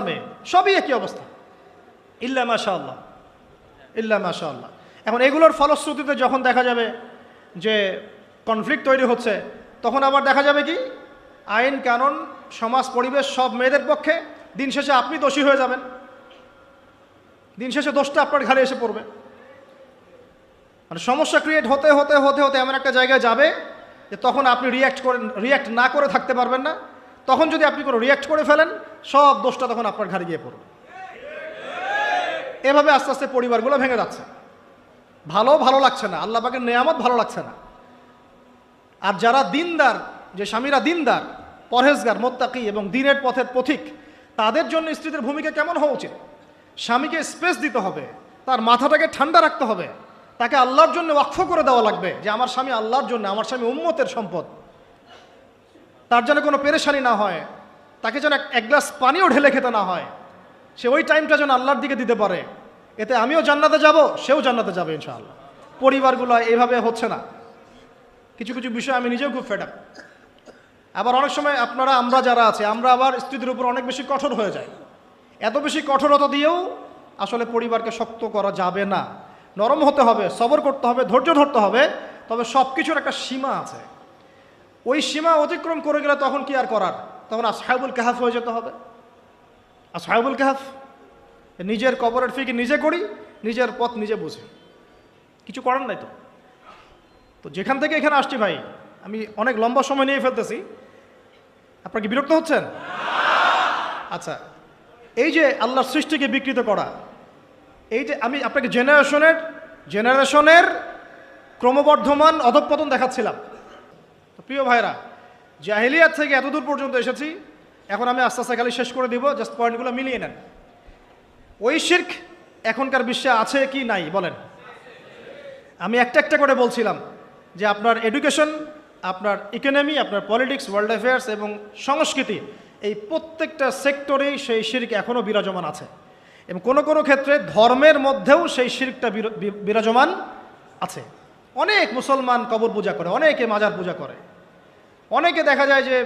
মেয়ে সবই একই অবস্থা, ইল্লা মাশাআল্লাহ, ইল্লা মাশাআল্লাহ। এখন এগুলোর ফলশ্রুতিতে যখন দেখা যাবে যে কনফ্লিক্ট তৈরি হচ্ছে, তখন আবার দেখা যাবে কি আইন কানুন সমাজ পরিবেশ সব মেয়েদের পক্ষে, দিন শেষে আপনি দোষী হয়ে যাবেন, দিন শেষে দোষটা আপনার ঘাড়ে এসে পড়বে। মানে সমস্যা ক্রিয়েট হতে হতে হতে হতে এমন একটা জায়গায় যাবে যে তখন আপনি রিয়্যাক্ট না করে থাকতে পারবেন না। তখন যদি আপনি কোনো রিয়্যাক্ট করে ফেলেন, সব দোষটা তখন আপনার ঘাড়ে গিয়ে পড়বে। এভাবে আস্তে আস্তে পরিবারগুলো ভেঙে যাচ্ছে। ভালো লাগছে না, আল্লাহ পাকের নেয়ামত ভালো লাগছে না। আর যারা দিনদার, যে স্বামীরা দিনদার, পরহেজগার, মোত্তাকি এবং দিনের পথের পথিক, তাদের জন্য স্ত্রীদের ভূমিকা কেমন হওয়া উচিত? স্বামীকে স্পেস দিতে হবে, তার মাথাটাকে ঠান্ডা রাখতে হবে, তাকে আল্লাহর জন্য ওয়াকফ করে দেওয়া লাগবে যে আমার স্বামী আল্লাহর জন্য, আমার স্বামী উম্মতের সম্পদ, তার যেন কোনো পেরেশানি না হয়, তাকে যেন এক গ্লাস পানিও ঢেলে খেতে না হয়, সে ওই টাইমটা যেন আল্লাহর দিকে দিতে পারে। এতে আমিও জান্নাতে যাব, সেও জান্নাতে যাবে ইনশাআল্লাহ। পরিবারগুলো এইভাবে হচ্ছে না। কিছু কিছু বিষয় আমি নিজেও খুব ফেড আপ। আবার অনেক সময় আমরা যারা আছে, আমরা আবার স্ত্রীদের উপর অনেক বেশি কঠোর হয়ে যাই। এত বেশি কঠোরতা দিয়েও আসলে পরিবারকে শক্ত করা যাবে না। নরম হতে হবে, সবর করতে হবে, ধৈর্য ধরতে হবে, তবে সব কিছুর একটা সীমা আছে। ওই সীমা অতিক্রম করে গেলে তখন কি আর করার? তখন আসহাবুল কাহাফ হয়ে যেতে হবে। আসহাবুল কাহাফ, নিজের কবরের ফিকির নিজে করি, নিজের পথ নিজে বুঝি, কিছু করার নাই। তো যেখান থেকে এখানে আসছি ভাই, আমি অনেক লম্বা সময় নিয়ে ফেলতেছি, আপনারা কি বিরক্ত হচ্ছেন? আচ্ছা, এই যে আল্লাহর সৃষ্টিকে বিকৃত করা, এই যে আমি আপনাকে জেনারেশনের ক্রমবর্ধমান অধঃপতন দেখাচ্ছিলাম। তো প্রিয় ভাইরা, জাহেলিয়াত থেকে এতদূর পর্যন্ত এসেছি, এখন আমি আস্তে আস্তে খালি শেষ করে দিব, জাস্ট পয়েন্টগুলো মিলিয়ে নেন। ওই শিরক এখনকার বিশ্বে আছে কি নাই বলেন? আমি একটা একটা করে বলছিলাম যে আপনার এডুকেশন, আপনার ইকোনমি, আপনার পলিটিক্স, ওয়ার্ল্ড অ্যাফেয়ার্স এবং সংস্কৃতি, এই প্রত্যেকটা সেক্টরেই সেই শিরক এখনও বিরাজমান আছে। এবং কোনো কোনো ক্ষেত্রে ধর্মের মধ্যেও সেই শিরকটা বিরাজমান আছে। অনেক মুসলমান কবর পূজা করে, অনেকে মাজার পূজা করে, অনেকে দেখা যায় যে